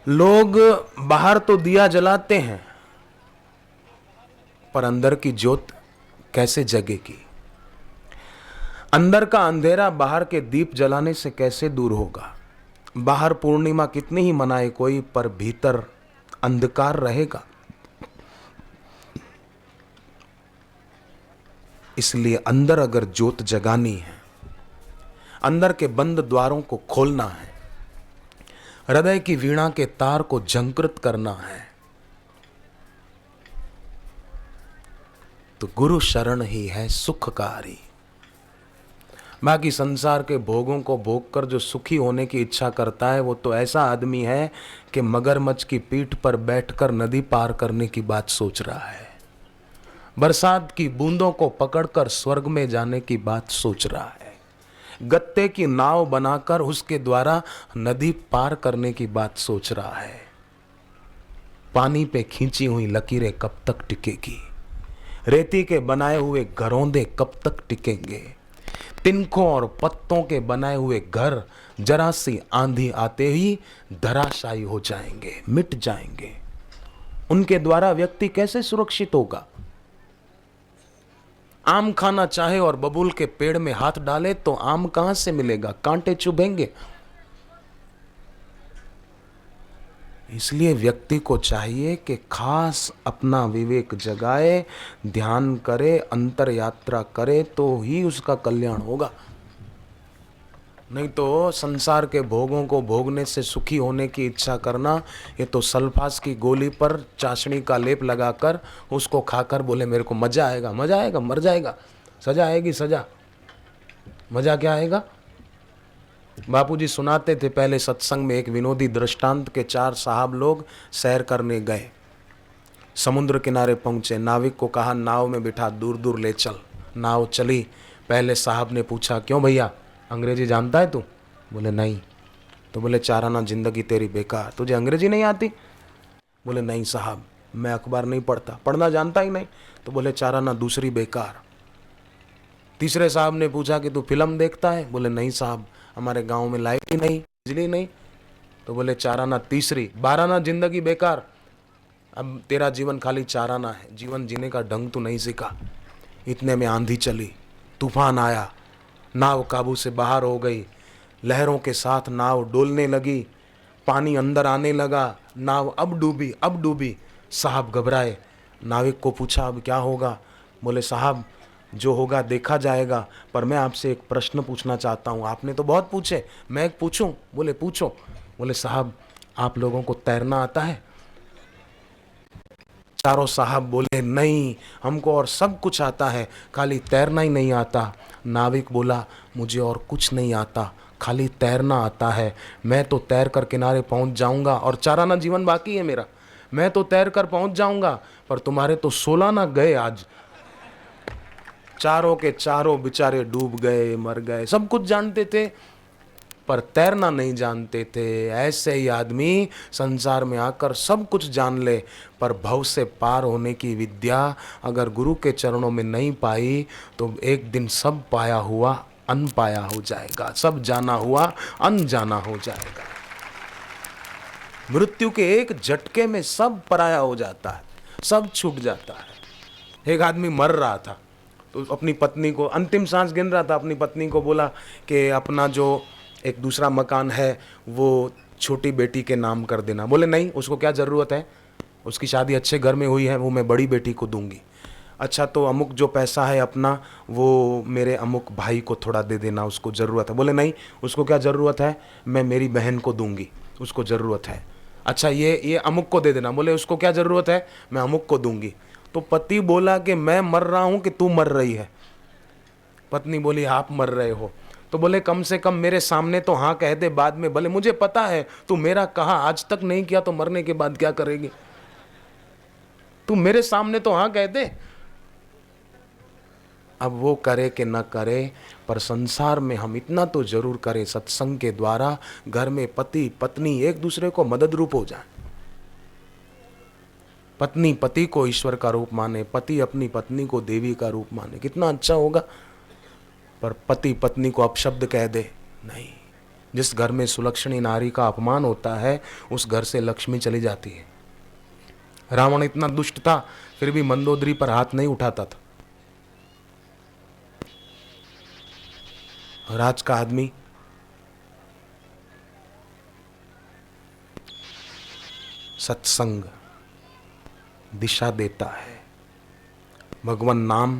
लोग बाहर तो दिया जलाते हैं, पर अंदर की ज्योत कैसे जगेगी? अंदर का अंधेरा बाहर के दीप जलाने से कैसे दूर होगा? बाहर पूर्णिमा कितनी ही मनाए कोई, पर भीतर अंधकार रहेगा। इसलिए अंदर अगर ज्योत जगानी है, अंदर के बंद द्वारों को खोलना है, हृदय की वीणा के तार को झंकृत करना है, तो गुरु शरण ही है सुखकारी। बाकी संसार के भोगों को भोग कर जो सुखी होने की इच्छा करता है, वो तो ऐसा आदमी है कि मगरमच्छ की पीठ पर बैठकर नदी पार करने की बात सोच रहा है, बरसात की बूंदों को पकड़कर स्वर्ग में जाने की बात सोच रहा है, गत्ते की नाव बनाकर उसके द्वारा नदी पार करने की बात सोच रहा है। पानी पे खींची हुई लकीरें कब तक टिकेगी? रेती के बनाए हुए घरौंदे कब तक टिकेंगे? तिनकों और पत्तों के बनाए हुए घर जरा सी आंधी आते ही धराशायी हो जाएंगे, मिट जाएंगे। उनके द्वारा व्यक्ति कैसे सुरक्षित होगा? आम खाना चाहे और बबूल के पेड़ में हाथ डाले तो आम कहां से मिलेगा? कांटे चुभेंगे। इसलिए व्यक्ति को चाहिए कि खास अपना विवेक जगाए, ध्यान करे, अंतर यात्रा करे, तो ही उसका कल्याण होगा। नहीं तो संसार के भोगों को भोगने से सुखी होने की इच्छा करना, ये तो सल्फास की गोली पर चाशनी का लेप लगाकर उसको खाकर बोले मेरे को मजा आएगा। मजा आएगा? मर जाएगा। सजा आएगी, सजा। मजा क्या आएगा? बापूजी सुनाते थे पहले सत्संग में एक विनोदी दृष्टांत के 4 साहब लोग सैर करने गए, समुद्र किनारे पहुंचे, नाविक को कहा नाव में बिठा दूर दूर ले चल। नाव चली। पहले साहब ने पूछा क्यों भैया, अंग्रेजी जानता है तू? बोले नहीं। तो बोले 4 आना जिंदगी तेरी बेकार, तुझे अंग्रेजी नहीं आती? बोले नहीं साहब, मैं अखबार नहीं पढ़ता, पढ़ना जानता ही नहीं। तो बोले 4 आना दूसरी बेकार। तीसरे साहब ने पूछा कि तू फिल्म देखता है? बोले नहीं साहब, हमारे गांव में लाइट ही नहीं, बिजली नहीं। तो बोले 4 आना तीसरी। 12 आना जिंदगी बेकार। अब तेरा जीवन खाली 4 आना है, जीवन जीने का ढंग तू नहीं सीखा। इतने में आंधी चली, तूफान आया, नाव काबू से बाहर हो गई, लहरों के साथ नाव डोलने लगी, पानी अंदर आने लगा, नाव अब डूबी, अब डूबी। साहब घबराए, नाविक को पूछा अब क्या होगा? बोले साहब जो होगा देखा जाएगा, पर मैं आपसे एक प्रश्न पूछना चाहता हूँ। आपने तो बहुत पूछे, मैं एक पूछूं? बोले पूछो। बोले साहब आप लोगों को तैरना आता है? चारों साहब बोले नहीं, हमको और सब कुछ आता है, खाली तैरना ही नहीं आता। नाविक बोला मुझे और कुछ नहीं आता, खाली तैरना आता है। मैं तो तैर कर किनारे पहुंच जाऊंगा और 4 आना जीवन बाकी है मेरा, मैं तो तैर कर पहुंच जाऊंगा, पर तुम्हारे तो 16 आना गए आज। चारों के चारों बेचारे डूब गए, मर गए। सब कुछ जानते थे पर तैरना नहीं जानते थे। ऐसे ही आदमी संसार में आकर सब कुछ जान ले, पर भव से पार होने की विद्या अगर गुरु के चरणों में नहीं पाई तो एक दिन सब पाया हुआ अनपाया हो जाएगा, सब जाना हुआ अनजाना हो जाएगा। मृत्यु के एक झटके में सब पराया हो जाता है, सब छूट जाता है। एक आदमी मर रहा था तो अपनी पत्नी को, अंतिम सांस गिन रहा था, अपनी पत्नी को बोला कि अपना जो एक दूसरा मकान है वो छोटी बेटी के नाम कर देना। बोले नहीं, उसको क्या ज़रूरत है, उसकी शादी अच्छे घर में हुई है, वो मैं बड़ी बेटी को दूंगी। अच्छा तो अमुक जो पैसा है अपना, वो मेरे अमुक भाई को थोड़ा दे देना, उसको ज़रूरत है। बोले नहीं, उसको क्या ज़रूरत है, मैं मेरी बहन को दूंगी, उसको ज़रूरत है। अच्छा ये अमुक को दे देना। बोले उसको क्या ज़रूरत है, मैं अमुक को दूंगी। तो पति बोला कि मैं मर रहा हूं कि तू मर रही है? पत्नी बोली आप मर रहे हो। तो बोले कम से कम मेरे सामने तो हाँ कह दे, बाद में भले मुझे पता है तू मेरा कहा आज तक नहीं किया तो मरने के बाद क्या करेगी, तू मेरे सामने तो हाँ कह दे। अब वो करे कि न करे, पर संसार में हम इतना तो जरूर करें, सत्संग के द्वारा घर में पति पत्नी एक दूसरे को मदद रूप हो जाए। पत्नी पति को ईश्वर का रूप माने, पति अपनी पत्नी को देवी का रूप माने, कितना अच्छा होगा। पर पति पत्नी को अपशब्द कह दे, नहीं, जिस घर में सुलक्षणी नारी का अपमान होता है उस घर से लक्ष्मी चली जाती है। रावण इतना दुष्ट था फिर भी मंदोदरी पर हाथ नहीं उठाता था। और आज का आदमी सत्संग दिशा देता है। भगवान नाम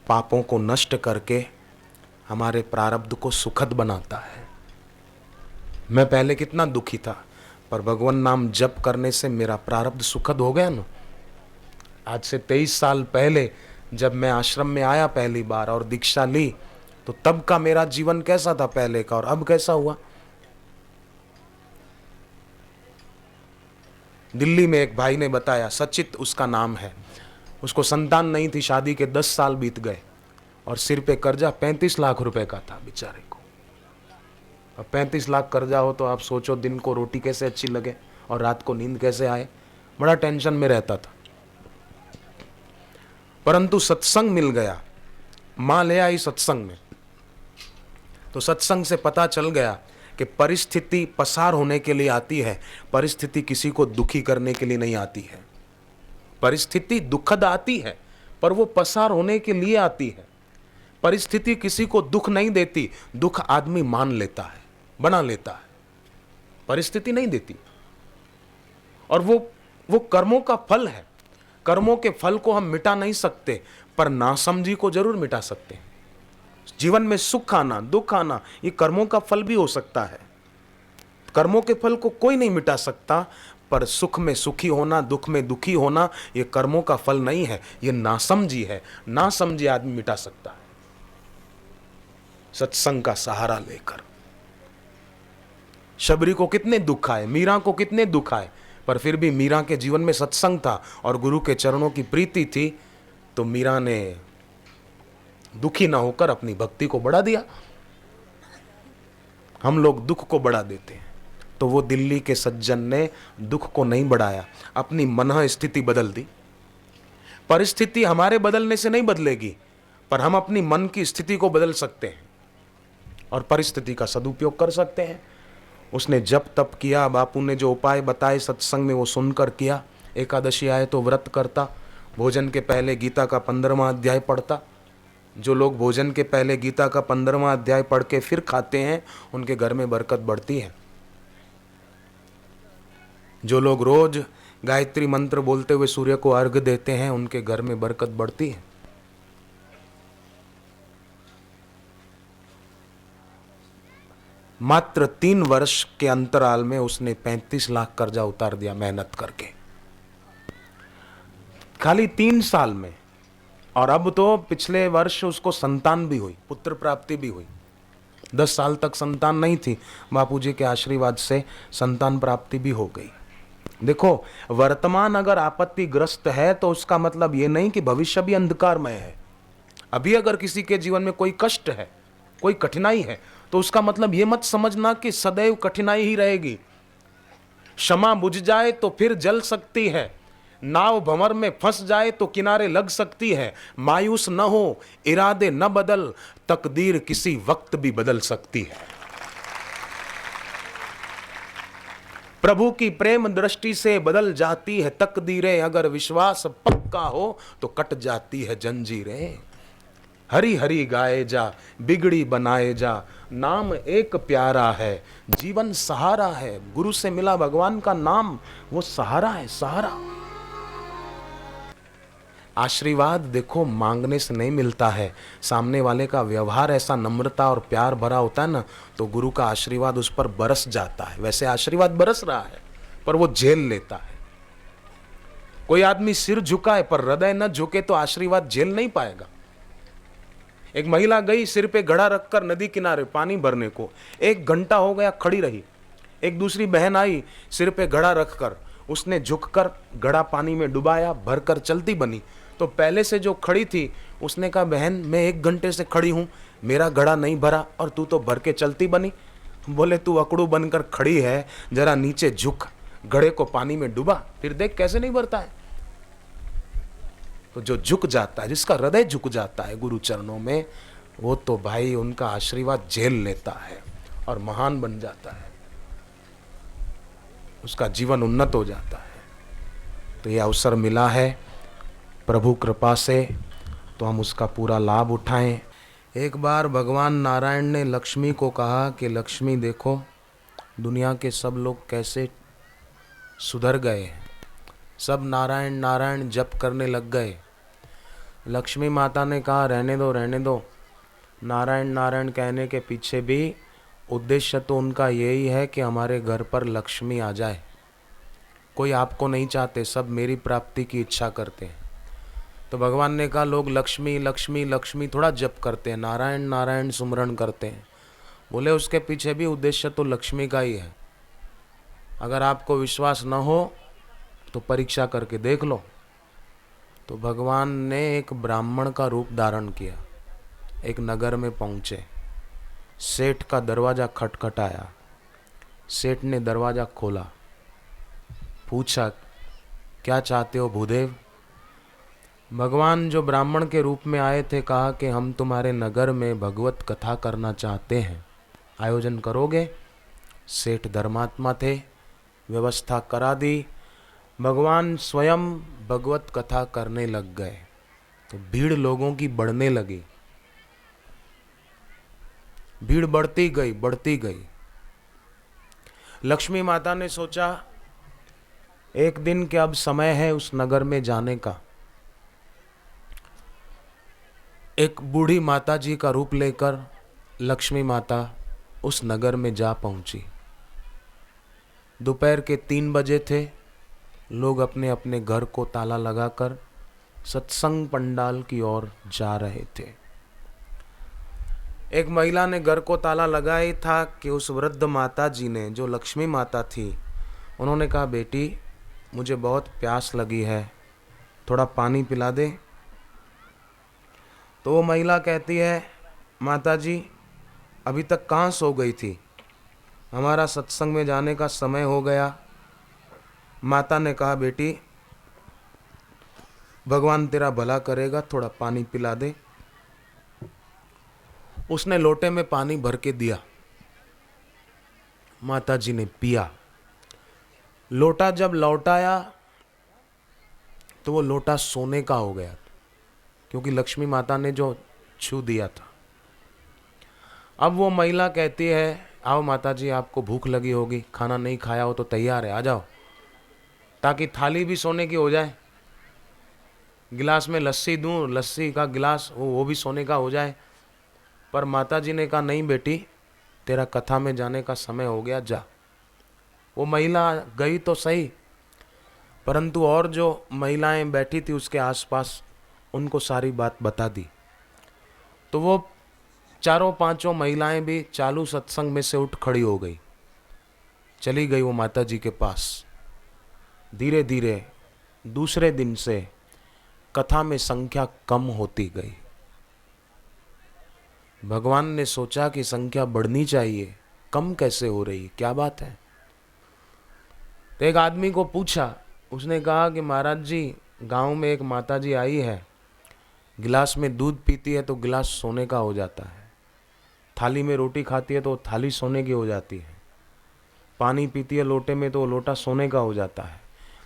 पापों को नष्ट करके हमारे प्रारब्ध को सुखद बनाता है। मैं पहले कितना दुखी था, पर भगवान नाम जप करने से मेरा प्रारब्ध सुखद हो गया ना। आज से 23 साल पहले जब मैं आश्रम में आया पहली बार और दीक्षा ली, तो तब का मेरा जीवन कैसा था पहले का और अब कैसा हुआ। दिल्ली में एक भाई ने बताया, सचित उसका नाम है, उसको संतान नहीं थी, शादी के 10 साल बीत गए और सिर पे कर्जा 35 लाख रुपए का था बेचारे को। अब 35 लाख कर्जा हो तो आप सोचो दिन को रोटी कैसे अच्छी लगे और रात को नींद कैसे आए। बड़ा टेंशन में रहता था। परंतु सत्संग मिल गया, मां ले आई सत्संग में, तो सत्संग से पता चल गया कि परिस्थिति पसार होने के लिए आती है, परिस्थिति किसी को दुखी करने के लिए नहीं आती है। परिस्थिति दुखद आती है पर वो पसार होने के लिए आती है। परिस्थिति किसी को दुख नहीं देती, दुख आदमी मान लेता है, बना लेता है, परिस्थिति नहीं देती। और वो कर्मों का फल है। कर्मों के फल को हम मिटा नहीं सकते, पर नासमझी को जरूर मिटा सकते हैं। जीवन में सुख आना दुख आना ये कर्मों का फल भी हो सकता है। कर्मों के फल को कोई नहीं मिटा सकता, पर सुख में सुखी होना दुख में दुखी होना ये कर्मों का फल नहीं है, ये नासमझी है। नासमझी आदमी मिटा सकता है सत्संग का सहारा लेकर। शबरी को कितने दुख आए, मीरा को कितने दुख आए, पर फिर भी मीरा के जीवन में सत्संग था और गुरु के चरणों की प्रीति थी, तो मीरा ने दुखी ना होकर अपनी भक्ति को बढ़ा दिया। हम लोग दुख को बढ़ा देते हैं, तो वो दिल्ली के सज्जन ने दुख को नहीं बढ़ाया, अपनी मन स्थिति बदल दी। परिस्थिति हमारे बदलने से नहीं बदलेगी, पर हम अपनी मन की स्थिति को बदल सकते हैं और परिस्थिति का सदुपयोग कर सकते हैं। उसने जप तप किया, बापू ने जो उपाय बताए सत्संग में वो सुनकर किया। एकादशी आए तो व्रत करता, भोजन के पहले गीता का 15वां अध्याय पढ़ता। जो लोग भोजन के पहले गीता का 15वां अध्याय पढ़ के फिर खाते हैं उनके घर में बरकत बढ़ती है। जो लोग रोज गायत्री मंत्र बोलते हुए सूर्य को अर्घ्य देते हैं उनके घर में बरकत बढ़ती है। मात्र 3 वर्ष के अंतराल में उसने 35 लाख कर्जा उतार दिया मेहनत करके, खाली 3 साल में। और अब तो पिछले वर्ष उसको संतान भी हुई, पुत्र प्राप्ति भी हुई। 10 साल तक संतान नहीं थी, बापूजी के आशीर्वाद से संतान प्राप्ति भी हो गई। देखो, वर्तमान अगर आपत्तिग्रस्त है तो उसका मतलब ये नहीं कि भविष्य भी अंधकारमय है। अभी अगर किसी के जीवन में कोई कष्ट है, कोई कठिनाई है, तो उसका मतलब ये मत समझना कि सदैव कठिनाई ही रहेगी। क्षमा बुझ जाए तो फिर जल सकती है, नाव भंवर में फंस जाए तो किनारे लग सकती है। मायूस न हो, इरादे न बदल, तकदीर किसी वक्त भी बदल सकती है। प्रभु की प्रेम दृष्टि से बदल जाती है तकदीरें, अगर विश्वास पक्का हो तो कट जाती है जंजीरें। हरी हरी गाए जा, बिगड़ी बनाए जा, नाम एक प्यारा है, जीवन सहारा है। गुरु से मिला भगवान का नाम, वो सहारा है, सहारा। आशीर्वाद देखो मांगने से नहीं मिलता है, सामने वाले का व्यवहार ऐसा नम्रता और प्यार भरा होता है ना, तो गुरु का आशीर्वाद उस पर बरस जाता है। वैसे आशीर्वाद बरस रहा है पर वो झेल लेता है। कोई आदमी सिर झुकाए पर हृदय न झुके तो आशीर्वाद झेल नहीं पाएगा। एक महिला गई सिर पे घड़ा रखकर नदी किनारे पानी भरने को, 1 घंटा हो गया खड़ी रही। एक दूसरी बहन आई सिर पे घड़ा रखकर, उसने झुककर घड़ा पानी में डुबाया, भरकर चलती बनी। तो पहले से जो खड़ी थी उसने कहा, बहन मैं 1 घंटे से खड़ी हूँ, मेरा घड़ा नहीं भरा और तू तो भर के चलती बनी। बोले तू अकड़ू बनकर खड़ी है, जरा नीचे झुक, घड़े को पानी में डुबा, फिर देख कैसे नहीं भरता है। तो जो झुक जाता है, जिसका हृदय झुक जाता है गुरु चरणों में, वो तो भाई उनका आशीर्वाद झेल लेता है और महान बन जाता है, उसका जीवन उन्नत हो जाता है। तो ये अवसर मिला है प्रभु कृपा से, तो हम उसका पूरा लाभ उठाएं। एक बार भगवान नारायण ने लक्ष्मी को कहा कि लक्ष्मी देखो, दुनिया के सब लोग कैसे सुधर गए हैं, सब नारायण नारायण जप करने लग गए। लक्ष्मी माता ने कहा रहने दो रहने दो, नारायण नारायण कहने के पीछे भी उद्देश्य तो उनका यही है कि हमारे घर पर लक्ष्मी आ जाए। कोई आपको नहीं चाहते, सब मेरी प्राप्ति की इच्छा करते हैं। तो भगवान ने कहा लोग लक्ष्मी लक्ष्मी लक्ष्मी थोड़ा जप करते हैं, नारायण नारायण सुमरण करते हैं। बोले उसके पीछे भी उद्देश्य तो लक्ष्मी का ही है। अगर आपको विश्वास न हो तो परीक्षा करके देख लो। तो भगवान ने एक ब्राह्मण का रूप धारण किया, एक नगर में पहुँचे, सेठ का दरवाज़ा खटखटाया। सेठ ने दरवाज़ा खोला, पूछा क्या चाहते हो भूदेव। भगवान जो ब्राह्मण के रूप में आए थे कहा कि हम तुम्हारे नगर में भगवत कथा करना चाहते हैं, आयोजन करोगे। सेठ धर्मात्मा थे, व्यवस्था करा दी। भगवान स्वयं भगवत कथा करने लग गए। तो भीड़ लोगों की बढ़ने लगी, भीड़ बढ़ती गई बढ़ती गई। लक्ष्मी माता ने सोचा एक दिन के अब समय है उस नगर में जाने का। एक बूढ़ी माता जी का रूप लेकर लक्ष्मी माता उस नगर में जा पहुंची। दोपहर के 3 बजे थे। लोग अपने अपने घर को ताला लगाकर सत्संग पंडाल की ओर जा रहे थे। एक महिला ने घर को ताला लगाया था कि उस वृद्ध माता जी ने, जो लक्ष्मी माता थी, उन्होंने कहा बेटी मुझे बहुत प्यास लगी है, थोड़ा पानी पिला दे। तो वो महिला कहती है माता जी अभी तक कहाँ सो गई थी, हमारा सत्संग में जाने का समय हो गया। माता ने कहा बेटी भगवान तेरा भला करेगा, थोड़ा पानी पिला दे। उसने लोटे में पानी भर के दिया, माता जी ने पिया। लोटा जब लौटाया तो वो लोटा सोने का हो गया, क्योंकि लक्ष्मी माता ने जो छू दिया था। अब वो महिला कहती है आओ माता जी आपको भूख लगी होगी, खाना नहीं खाया हो तो तैयार है, आ जाओ, ताकि थाली भी सोने की हो जाए। गिलास में लस्सी दूं, लस्सी का गिलास वो भी सोने का हो जाए। पर माता जी ने कहा नहीं बेटी तेरा कथा में जाने का समय हो गया, जा। वो महिला गई तो सही, परंतु और जो महिलाएं बैठी थी उसके आसपास उनको सारी बात बता दी। तो वो 4-5 महिलाएं भी चालू सत्संग में से उठ खड़ी हो गई, चली गई वो माता जी के पास। धीरे धीरे दूसरे दिन से कथा में संख्या कम होती गई। भगवान ने सोचा कि संख्या बढ़नी चाहिए, कम कैसे हो रही, क्या बात है। तो एक आदमी को पूछा, उसने कहा कि महाराज जी गांव में एक माता जी आई है, गिलास में दूध पीती है तो गिलास सोने का हो जाता है, थाली में रोटी खाती है तो थाली सोने की हो जाती है, पानी पीती है लोटे में तो लोटा सोने का हो जाता है।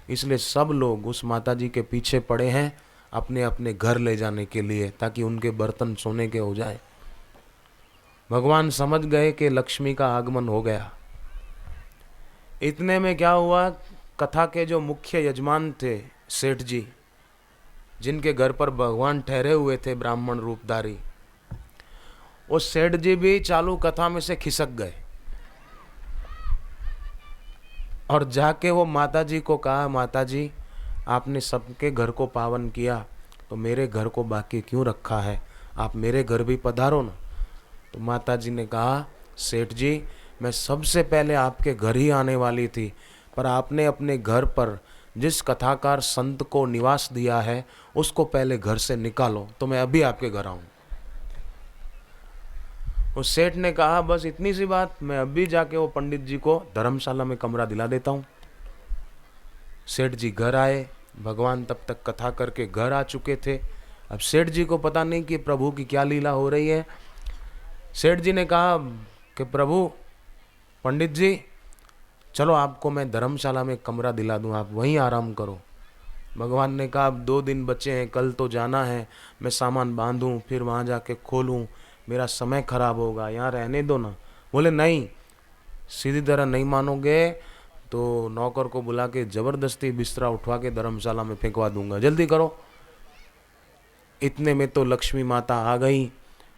इसलिए सब लोग उस माता जी के पीछे पड़े हैं अपने अपने घर ले जाने के लिए, ताकि उनके बर्तन सोने के हो जाए। भगवान समझ गए कि लक्ष्मी का आगमन हो गया। इतने में क्या हुआ, कथा के जो मुख्य यजमान थे सेठ जी, जिनके घर पर भगवान ठहरे हुए थे ब्राह्मण रूपधारी, वो सेठ जी भी चालू कथा में से खिसक गए और जाके वो माता जी को कहा माता जी आपने सबके घर को पावन किया तो मेरे घर को बाकी क्यों रखा है, आप मेरे घर भी पधारो ना। तो माता जी ने कहा सेठ जी मैं सबसे पहले आपके घर ही आने वाली थी, पर आपने अपने घर पर जिस कथाकार संत को निवास दिया है उसको पहले घर से निकालो, तो मैं अभी आपके घर आऊँ। उस सेठ ने कहा बस इतनी सी बात, मैं अभी जाके वो पंडित जी को धर्मशाला में कमरा दिला देता हूँ। सेठ जी घर आए, भगवान तब तक कथा करके घर आ चुके थे। अब सेठ जी को पता नहीं कि प्रभु की क्या लीला हो रही है। सेठ जी ने कहा कि प्रभु पंडित जी चलो आपको मैं धर्मशाला में कमरा दिला दूं, आप वहीं आराम करो। भगवान ने कहा अब 2 दिन बचे हैं, कल तो जाना है, मैं सामान बांधूं फिर वहाँ जाके खोलूं, मेरा समय खराब होगा, यहाँ रहने दो ना। बोले नहीं, सीधी तरह नहीं मानोगे तो नौकर को बुला के जबरदस्ती बिस्तरा उठवा के धर्मशाला में फेंकवा दूंगा, जल्दी करो। इतने में तो लक्ष्मी माता आ गई।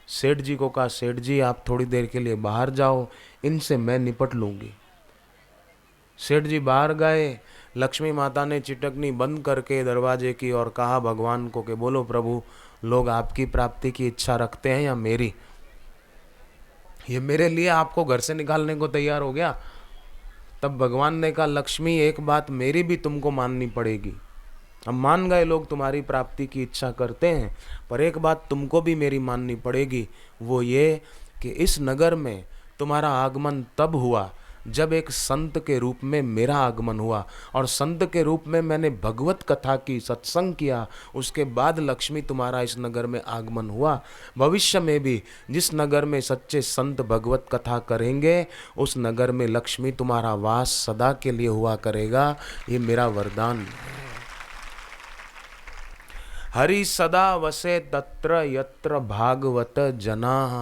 सेठ जी को कहा सेठ जी आप थोड़ी देर के लिए बाहर जाओ, इनसे मैं निपट लूंगी। सेठ जी बाहर गए, लक्ष्मी माता ने चिटकनी बंद करके दरवाजे की और कहा भगवान को कि बोलो प्रभु, लोग आपकी प्राप्ति की इच्छा रखते हैं या मेरी? ये मेरे लिए आपको घर से निकालने को तैयार हो गया। तब भगवान ने कहा लक्ष्मी एक बात मेरी भी तुमको माननी पड़ेगी। हम मान गए लोग तुम्हारी प्राप्ति की इच्छा करते हैं, पर एक बात तुमको भी मेरी माननी पड़ेगी, वो ये कि इस नगर में तुम्हारा आगमन तब हुआ जब एक संत के रूप में मेरा आगमन हुआ, और संत के रूप में मैंने भगवत कथा की, सत्संग किया, उसके बाद लक्ष्मी तुम्हारा इस नगर में आगमन हुआ। भविष्य में भी जिस नगर में सच्चे संत भगवत कथा करेंगे उस नगर में लक्ष्मी तुम्हारा वास सदा के लिए हुआ करेगा। ये मेरा वरदान है। हरि सदा वसे तत्र यत्र भागवत जनाः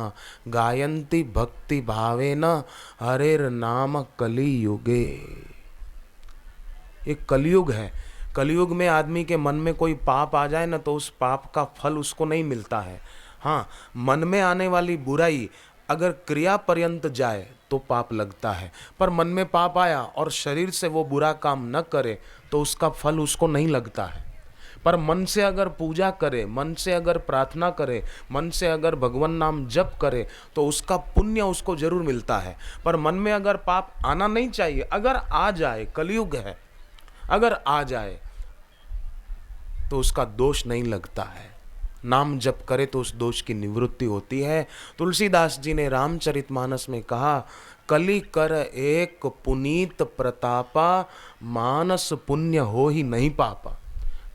गायन्ति भक्ति भावेन हरेर नाम कलियुगे। ये कलयुग है। कलयुग में आदमी के मन में कोई पाप आ जाए ना तो उस पाप का फल उसको नहीं मिलता है। हाँ, मन में आने वाली बुराई अगर क्रिया पर्यंत जाए तो पाप लगता है, पर मन में पाप आया और शरीर से वो बुरा काम न करे तो उसका फल उसको नहीं लगता है। पर मन से अगर पूजा करे, मन से अगर प्रार्थना करे, मन से अगर भगवान नाम जप करे तो उसका पुण्य उसको जरूर मिलता है। पर मन में अगर पाप आना नहीं चाहिए, अगर आ जाए, कलयुग है, अगर आ जाए तो उसका दोष नहीं लगता है। नाम जप करे तो उस दोष की निवृत्ति होती है। तुलसीदास जी ने रामचरितमानस में कहा कली कर एक पुनीत प्रतापा, मानस पुण्य हो ही नहीं पापा।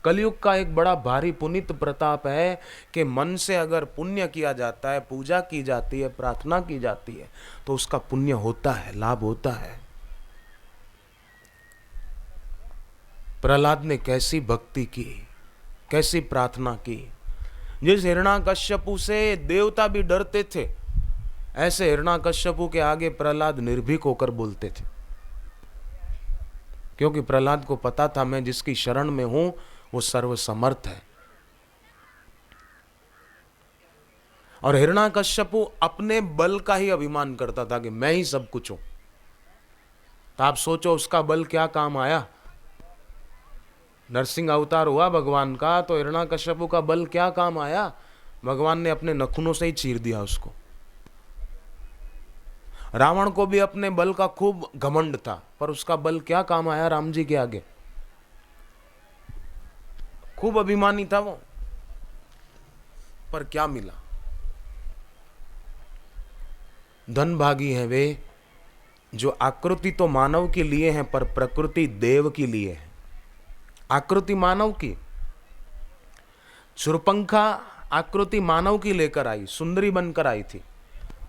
कलयुग का एक बड़ा भारी पुनीत प्रताप है कि मन से अगर पुण्य किया जाता है, पूजा की जाती है, प्रार्थना की जाती है तो उसका पुण्य होता है, लाभ होता है। प्रहलाद ने कैसी भक्ति की, कैसी प्रार्थना की। जिस हिरण्याकश्यपु से देवता भी डरते थे, ऐसे हिरण्याकश्यपु के आगे प्रहलाद निर्भीक होकर बोलते थे, क्योंकि प्रहलाद को पता था मैं जिसकी शरण में हूं वो सर्वसमर्थ है। और हिरण्याकश्यपु अपने बल का ही अभिमान करता था कि मैं ही सब कुछ हूं। तो आप सोचो उसका बल क्या काम आया। नरसिंह अवतार हुआ भगवान का तो हिरण्याकश्यपु का बल क्या काम आया। भगवान ने अपने नखूनों से ही चीर दिया उसको। रावण को भी अपने बल का खूब घमंड था, पर उसका बल क्या काम आया राम जी के आगे। खूब अभिमानी था वो, पर क्या मिला। धनभागी हैं वे जो आकृति तो मानव के लिए है पर प्रकृति देव के लिए है। आकृति मानव की, शूर्पणखा आकृति मानव की लेकर आई, सुंदरी बनकर आई थी,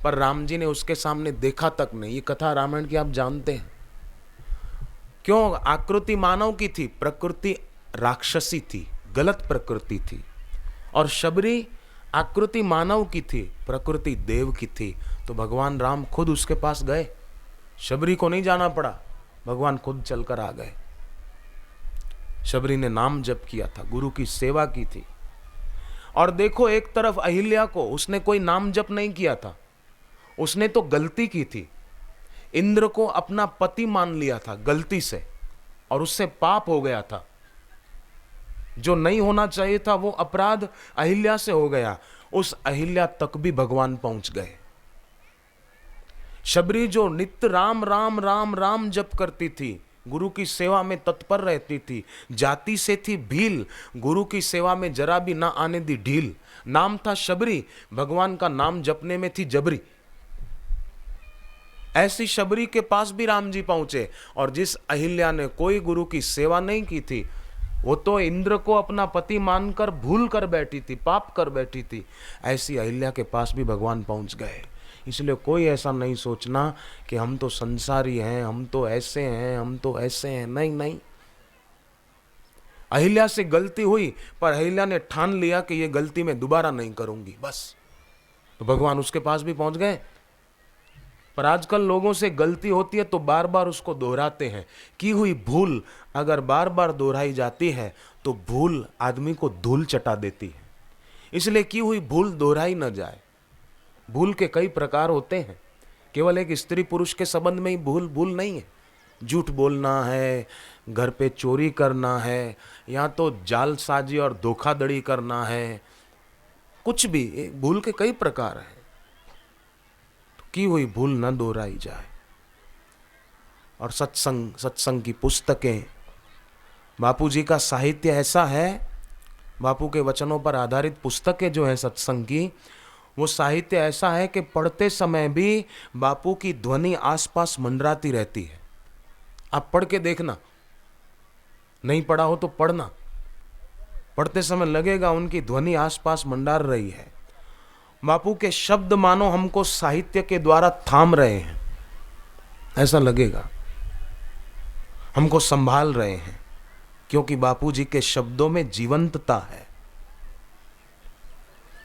पर राम जी ने उसके सामने देखा तक नहीं। ये कथा रामायण की आप जानते हैं। क्यों? आकृति मानव की थी, प्रकृति राक्षसी थी, गलत प्रकृति थी। और शबरी आकृति मानव की थी, प्रकृति देव की थी। तो भगवान राम खुद उसके पास गए, शबरी को नहीं जाना पड़ा, भगवान खुद चलकर आ गए। शबरी ने नाम जप किया था, गुरु की सेवा की थी। और देखो एक तरफ अहिल्या को, उसने कोई नाम जप नहीं किया था, उसने तो गलती की थी। इंद्र को अपना पति मान लिया था गलती से, और उससे पाप हो गया था। जो नहीं होना चाहिए था वो अपराध अहिल्या से हो गया। उस अहिल्या तक भी भगवान पहुंच गए। शबरी जो नित्य राम राम राम राम जप करती थी, गुरु की सेवा में तत्पर रहती थी, जाति से थी भील, गुरु की सेवा में जरा भी ना आने दी ढील। नाम था शबरी, भगवान का नाम जपने में थी जबरी। ऐसी शबरी के पास भी राम जी पहुंचे। और जिस अहिल्या ने कोई गुरु की सेवा नहीं की थी, वो तो इंद्र को अपना पति मानकर भूल कर बैठी थी, पाप कर बैठी थी, ऐसी अहिल्या के पास भी भगवान पहुंच गए। इसलिए कोई ऐसा नहीं सोचना कि हम तो संसारी हैं, हम तो ऐसे हैं, हम तो ऐसे हैं। नहीं नहीं, अहिल्या से गलती हुई, पर अहिल्या ने ठान लिया कि ये गलती मैं दोबारा नहीं करूंगी, बस, तो भगवान उसके पास भी पहुंच गए। पर आजकल लोगों से गलती होती है तो बार बार उसको दोहराते हैं। की हुई भूल अगर बार बार दोहराई जाती है तो भूल आदमी को धूल चटा देती है। इसलिए की हुई भूल दोहराई न जाए। भूल के कई प्रकार होते हैं, केवल एक स्त्री पुरुष के संबंध में ही भूल नहीं है। झूठ बोलना है, घर पे चोरी करना है, या तो जालसाजी और धोखाधड़ी करना है, कुछ भी, भूल के कई प्रकार हैं। तो की हुई भूल न दोहराई जाए। और सत्संग की पुस्तकें, बापू जी का साहित्य ऐसा है, बापू के वचनों पर आधारित पुस्तकें जो है सत्संग की, वो साहित्य ऐसा है कि पढ़ते समय भी बापू की ध्वनि आसपास मंडराती रहती है। आप पढ़ के देखना, नहीं पढ़ा हो तो पढ़ना, पढ़ते समय लगेगा उनकी ध्वनि आसपास मंडार रही है। बापू के शब्द मानो हमको साहित्य के द्वारा थाम रहे हैं, ऐसा लगेगा, हमको संभाल रहे हैं, क्योंकि बापू जी के शब्दों में जीवंतता है।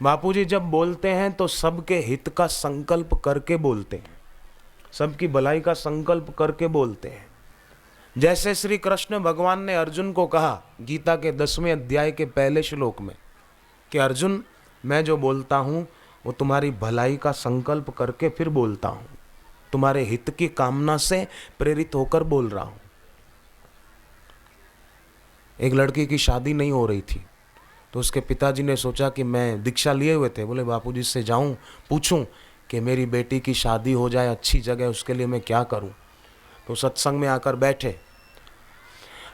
बापू जी जब बोलते हैं तो सबके हित का संकल्प करके बोलते हैं, सबकी भलाई का संकल्प करके बोलते हैं। जैसे श्री कृष्ण भगवान ने अर्जुन को कहा गीता के 10वें अध्याय के पहले श्लोक में कि अर्जुन, मैं जो बोलता हूं वो तुम्हारी भलाई का संकल्प करके फिर बोलता हूं, तुम्हारे हित की कामना से प्रेरित होकर बोल रहा हूं। एक लड़की की शादी नहीं हो रही थी, तो उसके पिताजी ने सोचा कि मैं दीक्षा लिए हुए थे, बोले बापूजी से जाऊं पूछूं कि मेरी बेटी की शादी हो जाए अच्छी जगह, उसके लिए मैं क्या करूं। तो सत्संग में आकर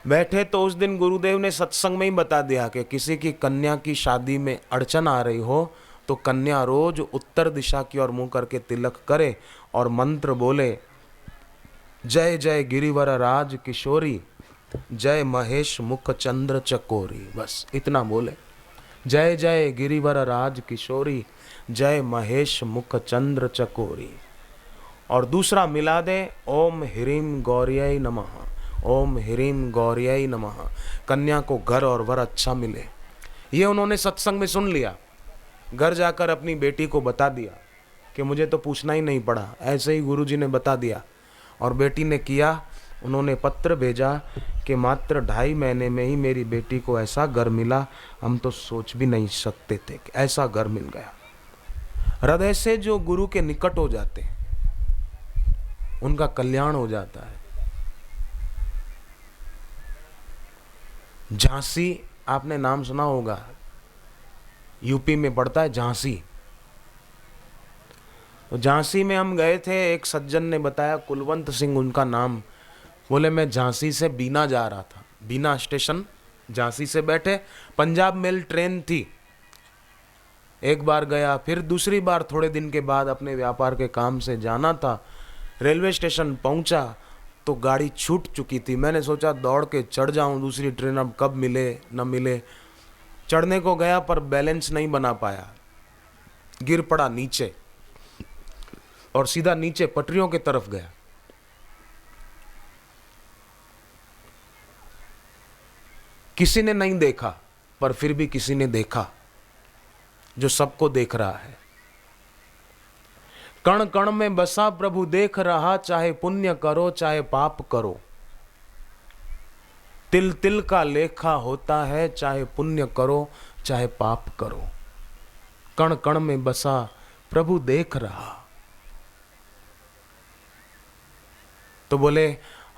बैठे तो उस दिन गुरुदेव ने सत्संग में ही बता दिया कि किसी की कन्या की शादी में अड़चन आ रही हो तो कन्या रोज उत्तर दिशा की ओर मुंह करके तिलक करे और मंत्र बोले, जय जय गिरिवर राज किशोरी, जय महेश मुख चंद्र चकोरी, बस इतना बोले, जय जय गिरिवर राज किशोरी, जय महेश मुख चंद्र चकोरी। और दूसरा मिला दे, ओम ह्रीम गौर्यै नमः, ओम ह्रीम गौर्यै नमः, कन्या को घर और वर अच्छा मिले। ये उन्होंने सत्संग में सुन लिया, घर जाकर अपनी बेटी को बता दिया कि मुझे तो पूछना ही नहीं पड़ा, ऐसे ही गुरुजी ने बता दिया। और बेटी ने किया, उन्होंने पत्र भेजा कि मात्र 2.5 महीने में ही मेरी बेटी को ऐसा घर मिला, हम तो सोच भी नहीं सकते थे कि ऐसा घर मिल गया। हृदय से जो गुरु के निकट हो जाते हैं उनका कल्याण हो जाता है। झांसी, आपने नाम सुना होगा, यूपी में पड़ता है झांसी। तो झांसी में हम गए थे, एक सज्जन ने बताया, कुलवंत सिंह उनका नाम, बोले मैं झांसी से बीना जा रहा था, बीना स्टेशन झांसी से बैठे, पंजाब मेल ट्रेन थी, एक बार गया, फिर दूसरी बार थोड़े दिन के बाद अपने व्यापार के काम से जाना था, रेलवे स्टेशन पहुंचा तो गाड़ी छूट चुकी थी। मैंने सोचा दौड़ के चढ़ जाऊं दूसरी ट्रेन, अब कब मिले न मिले। चढ़ने को गया पर बैलेंस नहीं बना पाया, गिर पड़ा नीचे और सीधा नीचे पटरियों की तरफ गया। किसी ने नहीं देखा, पर फिर भी किसी ने देखा, जो सबको देख रहा है। कण कण में बसा प्रभु देख रहा, चाहे पुण्य करो चाहे पाप करो, तिल तिल का लेखा होता है, चाहे पुण्य करो चाहे पाप करो। कण कण में बसा प्रभु देख रहा। तो बोले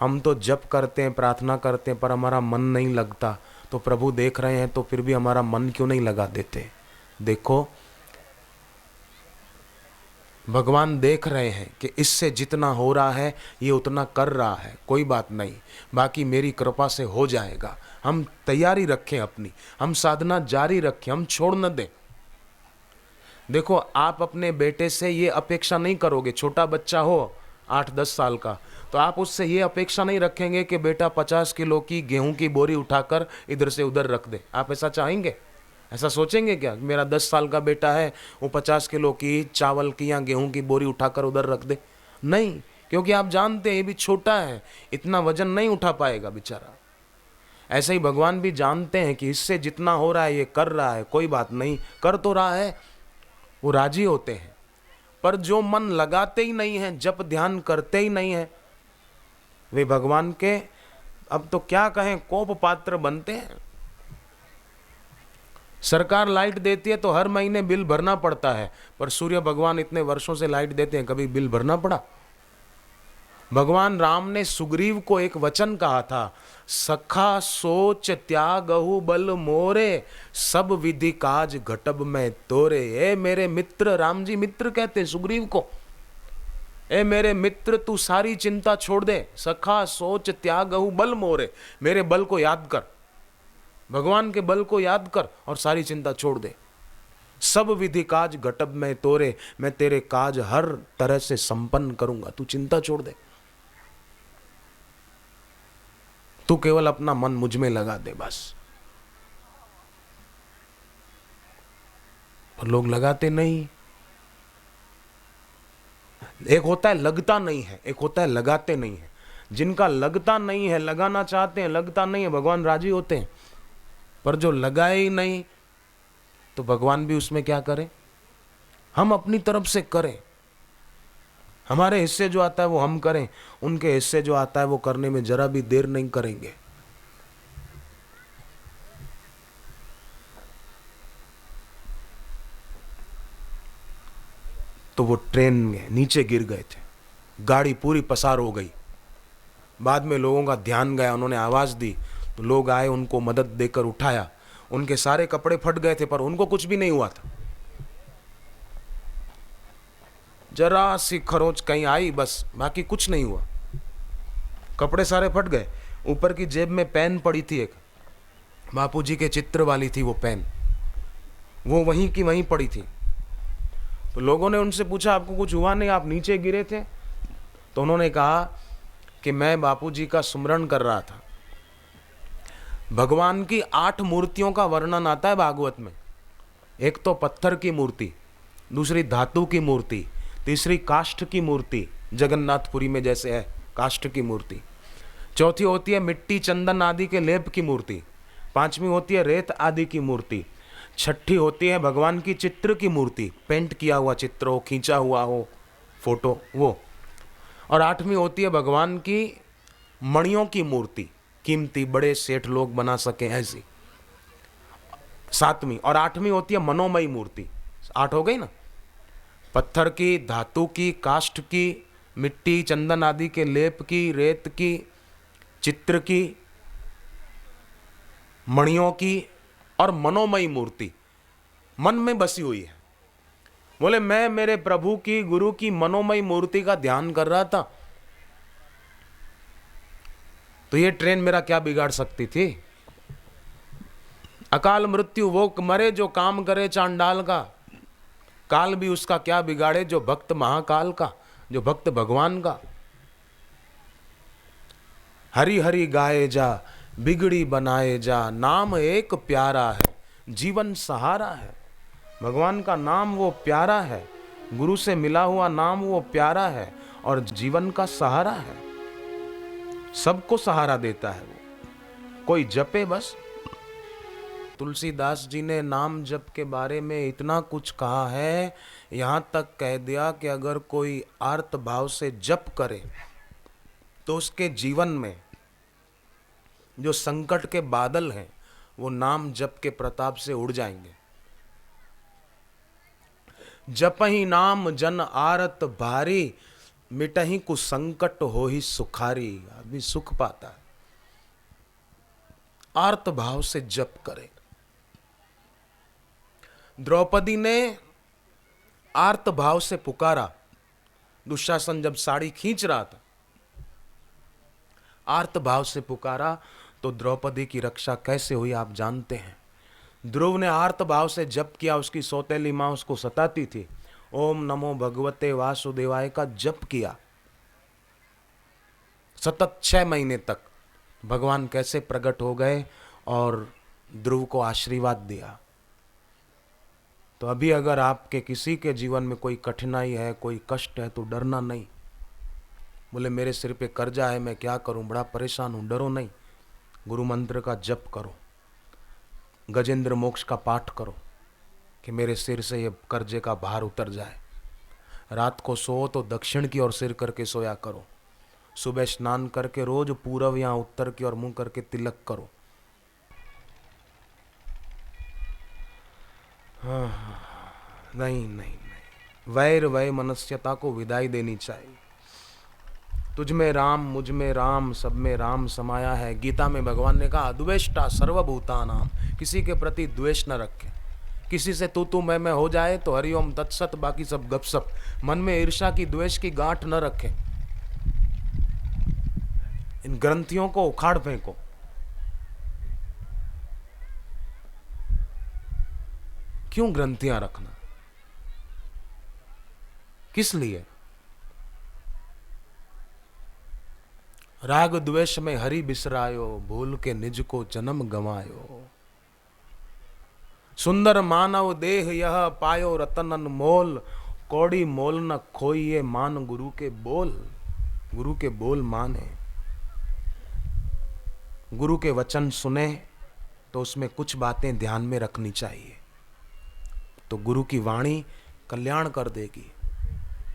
हम तो जप करते हैं, प्रार्थना करते हैं, पर हमारा मन नहीं लगता, तो प्रभु देख रहे हैं तो फिर भी हमारा मन क्यों नहीं लगा देते। देखो भगवान देख रहे हैं कि इससे जितना हो रहा है ये उतना कर रहा है, कोई बात नहीं, बाकी मेरी कृपा से हो जाएगा। हम तैयारी रखें अपनी, हम साधना जारी रखें, हम छोड़ न दें। देखो आप अपने बेटे से ये अपेक्षा नहीं करोगे, छोटा बच्चा हो 8-10 साल का, तो आप उससे ये अपेक्षा नहीं रखेंगे कि बेटा 50 किलो की गेहूं की बोरी उठाकर इधर से उधर रख दे। आप ऐसा चाहेंगे? ऐसा सोचेंगे क्या मेरा 10 साल का बेटा है, वो 50 किलो की चावल की या गेहूं की बोरी उठाकर उधर रख दे? नहीं, क्योंकि आप जानते हैं ये भी छोटा है, इतना वजन नहीं उठा पाएगा बेचारा। ऐसे ही भगवान भी जानते हैं कि इससे जितना हो रहा है ये कर रहा है, कोई बात नहीं, कर तो रहा है, वो राजी होते हैं। पर जो मन लगाते ही नहीं है, जप ध्यान करते ही नहीं है, वे भगवान के अब तो क्या कहें कोप पात्र बनते हैं। सरकार लाइट देती है तो हर महीने बिल भरना पड़ता है, पर सूर्य भगवान इतने वर्षों से लाइट देते हैं, कभी बिल भरना पड़ा? भगवान राम ने सुग्रीव को एक वचन कहा था, सखा सोच त्यागहु बल मोरे, सब विधि काज घटब में तोरे। ए मेरे मित्र, राम जी मित्र कहते सुग्रीव को, ए मेरे मित्र तू सारी चिंता छोड़ दे, सखा सोच त्यागहु बल मोरे, मेरे बल को याद कर, भगवान के बल को याद कर और सारी चिंता छोड़ दे। सब विधि काज घटब में तोरे, मैं तेरे काज हर तरह से संपन्न करूंगा, तू चिंता छोड़ दे, तू केवल अपना मन मुझ में लगा दे बस। पर लोग लगाते नहीं। एक होता है लगता नहीं है, एक होता है लगाते नहीं है। जिनका लगता नहीं है, लगाना चाहते हैं, लगता नहीं है, भगवान राजी होते हैं। पर जो लगाए ही नहीं, तो भगवान भी उसमें क्या करें? हम अपनी तरफ से करें, हमारे हिस्से जो आता है वो हम करें, उनके हिस्से जो आता है वो करने में जरा भी देर नहीं करेंगे। तो वो ट्रेन में नीचे गिर गए थे, गाड़ी पूरी पसार हो गई। बाद में लोगों का ध्यान गया, उन्होंने आवाज दी तो लोग आए, उनको मदद देकर उठाया। उनके सारे कपड़े फट गए थे पर उनको कुछ भी नहीं हुआ था। जरा सी खरोच कहीं आई बस, बाकी कुछ नहीं हुआ। कपड़े सारे फट गए। ऊपर की जेब में पेन पड़ी थी, एक बापूजी के चित्र वाली थी वो पेन, वो वहीं की वहीं पड़ी थी। तो लोगों ने उनसे पूछा आपको कुछ हुआ नहीं, आप नीचे गिरे थे? तो उन्होंने कहा कि मैं बापूजी का सुमरण कर रहा था। भगवान की 8 मूर्तियों का वर्णन आता है भागवत में। एक तो पत्थर की मूर्ति, दूसरी धातु की मूर्ति, तीसरी काष्ठ की मूर्ति, जगन्नाथपुरी में जैसे है काष्ठ की मूर्ति, चौथी होती है मिट्टी चंदन आदि के लेप की मूर्ति, पांचवी होती है रेत आदि की मूर्ति, छठी होती है भगवान की चित्र की मूर्ति, पेंट किया हुआ चित्र हो, खींचा हुआ हो फोटो वो, और आठवीं होती है भगवान की मणियों की मूर्ति, कीमती बड़े सेठ लोग बना सके ऐसी, सातवीं। और आठवीं होती है मनोमयी मूर्ति। 8 हो गई ना, पत्थर की, धातु की, काष्ठ की, मिट्टी चंदन आदि के लेप की, रेत की, चित्र की, मणियों की और मनोमयी मूर्ति मन में बसी हुई है। बोले मैं मेरे प्रभु की, गुरु की मनोमयी मूर्ति का ध्यान कर रहा था, तो ये ट्रेन मेरा क्या बिगाड़ सकती थी? अकाल मृत्यु वो मरे जो काम करे चांडाल का, काल भी उसका क्या बिगाड़े जो भक्त महाकाल का, जो भक्त भगवान का। हरि हरि गाए जा, बिगड़ी बनाए जा, नाम एक प्यारा है, जीवन सहारा है। भगवान का नाम वो प्यारा है, गुरु से मिला हुआ नाम वो प्यारा है और जीवन का सहारा है, सबको सहारा देता है वो। कोई जपे बस। तुलसीदास जी ने नाम जप के बारे में इतना कुछ कहा है, यहां तक कह दिया कि अगर कोई आर्त भाव से जप करे तो उसके जीवन में जो संकट के बादल हैं वो नाम जप के प्रताप से उड़ जाएंगे। जपहि नाम जन आरत भारी, मिटहि कु संकट हो ही सुखारी। आदमी सुख पाता है आर्त भाव से जप करे। द्रौपदी ने आर्त भाव से पुकारा, दुशासन जब साड़ी खींच रहा था, आर्त भाव से पुकारा तो द्रौपदी की रक्षा कैसे हुई आप जानते हैं। ध्रुव ने आर्त भाव से जप किया, उसकी सौतेली मां उसको सताती थी, ओम नमो भगवते वासुदेवाय का जप किया सतत 6 महीने तक। भगवान कैसे प्रकट हो गए और ध्रुव को आशीर्वाद दिया। तो अभी अगर आपके किसी के जीवन में कोई कठिनाई है, कोई कष्ट है, तो डरना नहीं। बोले मेरे सिर पे कर्जा है, मैं क्या करूं, बड़ा परेशान हूं, डरो नहीं। गुरु मंत्र का जप करो, गजेंद्र मोक्ष का पाठ करो कि मेरे सिर से ये कर्जे का भार उतर जाए। रात को सो तो दक्षिण की ओर सिर करके सोया करो। सुबह स्नान करके रोज पूरब या उत्तर की ओर मुंह करके तिलक करो। हाँ, नहीं नहीं नहीं, वैर वै मनस्यता को विदाई देनी चाहिए। तुझ में राम, मुझ में राम, सब में राम समाया है। गीता में भगवान ने कहा द्वेष्टा सर्वभूतानाम, किसी के प्रति द्वेष न रखे। किसी से तू मैं हो जाए तो हरिओम तत्सत, बाकी सब गपसप। मन में ईर्ष्या की, द्वेष की गांठ न रखे। इन ग्रंथियों को उखाड़ फेंको। क्यों ग्रंथियां रखना, किस लिए? राग द्वेष में हरि बिसरायो, भूल के निज को जन्म गंवायो। सुंदर मानव देह यह पायो, रतन अनमोल, कौड़ी मोल न खोइए मान गुरु के बोल। गुरु के बोल माने, गुरु के वचन सुने तो उसमें कुछ बातें ध्यान में रखनी चाहिए, तो गुरु की वाणी कल्याण कर देगी।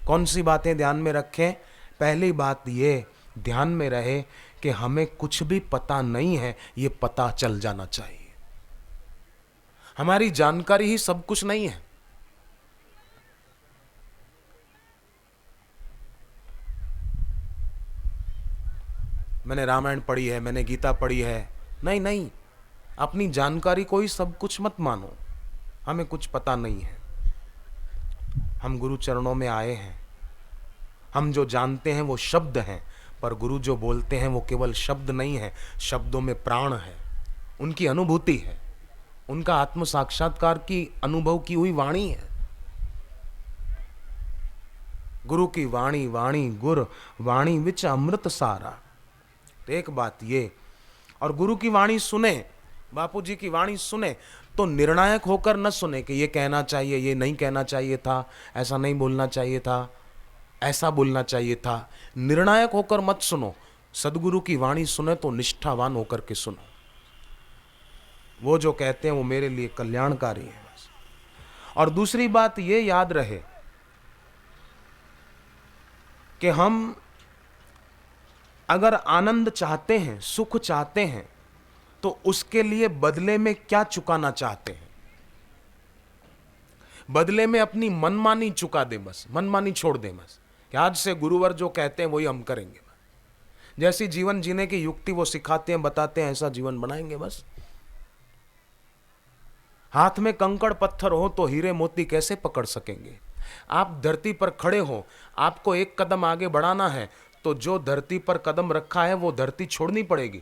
कौन सी बातें ध्यान में रखें? पहली बात ये ध्यान में रहे कि हमें कुछ भी पता नहीं है, ये पता चल जाना चाहिए। हमारी जानकारी ही सब कुछ नहीं है। मैंने रामायण पढ़ी है, मैंने गीता पढ़ी है, नहीं नहीं, अपनी जानकारी को ही सब कुछ मत मानो। हमें कुछ पता नहीं है। हम गुरु चरणों में आए हैं। हम जो जानते हैं वो शब्द हैं, पर गुरु जो बोलते हैं वो केवल शब्द नहीं है, शब्दों में प्राण है, उनकी अनुभूति है, उनका आत्म साक्षात्कार की अनुभव की हुई वाणी है। गुरु की वाणी, वाणी गुर, वाणी विच अमृत सारा। तो एक बात ये, और गुरु की वाणी सुने, बापू जी की वाणी सुने तो निर्णायक होकर न सुने कि ये कहना चाहिए, ये नहीं कहना चाहिए था, ऐसा नहीं बोलना चाहिए था, ऐसा बोलना चाहिए था। निर्णायक होकर मत सुनो। सदगुरु की वाणी सुने तो निष्ठावान होकर के सुनो। वो जो कहते हैं वो मेरे लिए कल्याणकारी है बस। और दूसरी बात ये याद रहे कि हम अगर आनंद चाहते हैं, सुख चाहते हैं, तो उसके लिए बदले में क्या चुकाना चाहते हैं? बदले में अपनी मनमानी चुका दे, बस मनमानी छोड़ दे, बस कि आज से गुरुवर जो कहते हैं वही हम करेंगे। जैसी जीवन जीने की युक्ति वो सिखाते हैं, बताते हैं, ऐसा जीवन बनाएंगे बस। हाथ में कंकड़ पत्थर हो तो हीरे मोती कैसे पकड़ सकेंगे? आप धरती पर खड़े हो, आपको एक कदम आगे बढ़ाना है तो जो धरती पर कदम रखा है वो धरती छोड़नी पड़ेगी,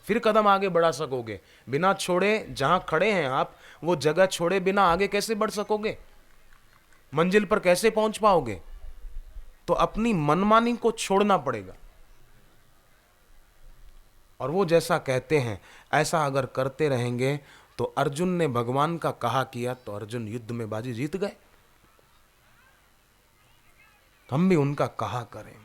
फिर कदम आगे बढ़ा सकोगे। बिना छोड़े जहां खड़े हैं आप, वो जगह छोड़े बिना आगे कैसे बढ़ सकोगे? मंजिल पर कैसे पहुंच पाओगे? तो अपनी मनमानी को छोड़ना पड़ेगा। और वो जैसा कहते हैं ऐसा अगर करते रहेंगे तो अर्जुन ने भगवान का कहा किया तो अर्जुन युद्ध में बाजी जीत गए। हम भी उनका कहा करें।